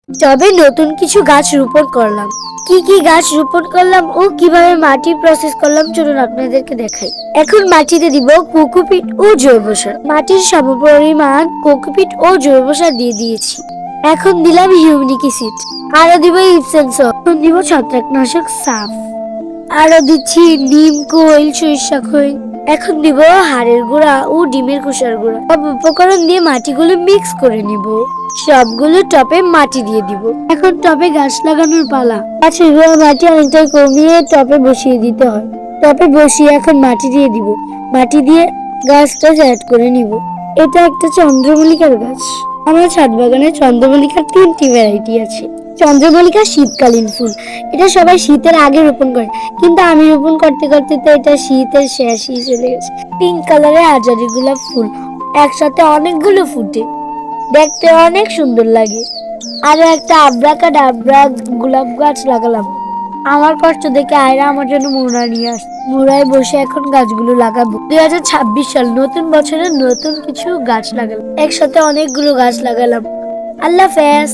তবে নতুন কিছু গাছ রোপণ করলাম। কি কি গাছ রোপণ করলাম ও কিভাবে মাটি প্রসেস করলাম চলুন আপনাদেরকে দেখাই। এখন মাটিতে দিব কোকোপিট ও জৈব সার। মাটির সমপরিমাণ কোকোপিট ও জৈব সার দিয়ে দিয়েছি। এখন দিলাম হিউমিক অ্যাসিড, আরো দিব ইপসেন সল্ট, এখন দিব ছত্রাকনাশক সাফ, আরো দিচ্ছি নিম খৈল, সরিষা খৈল। এখন দিব হাড়ের গুঁড়া ও ডিমের খোসার গুঁড়া। সব উপকরণ দিয়ে মাটিগুলো মিক্স করে নিব। সবগুলো টবে মাটি দিয়ে দিব। এখন টবে গাছ লাগানোর পালা। গাছের গোড়া মাটি অনেকটাই কমিয়ে টবে বসিয়ে দিতে হয়। টবে বসিয়ে এখন মাটি দিয়ে দিব। মাটি দিয়ে গাছটা সেট করে নিব। এটা একটা চন্দ্রমল্লিকার গাছ। আমার ছাদ বাগানে চন্দ্রমল্লিকার 3টি ভ্যারাইটি আছে। চন্দ্রমল্লিকা শীতকালীন ফুল, এটা সবাই শীতের আগে রোপণ করে, কিন্তু আমি রোপণ করতে করতে তো এটা শীতের শেষই চলে গেছে। পিঙ্ক কালারের হাজারি গোলাপ ফুল একসাথে অনেকগুলো ফুটে, দেখতে অনেক সুন্দর লাগে। আরো একটা আব্রাকাডাব্রা গোলাপ গাছ লাগালাম। আমার কষ্ট দেখে আয়রা আমার জন্য মুড়া নিয়ে আসে। মুড়ায় বসে এখন গাছগুলো লাগাবো। 2026 সাল, নতুন বছরে নতুন কিছু গাছ লাগালাম। একসাথে অনেকগুলো গাছ লাগালাম। আল্লাহ হাফেজ।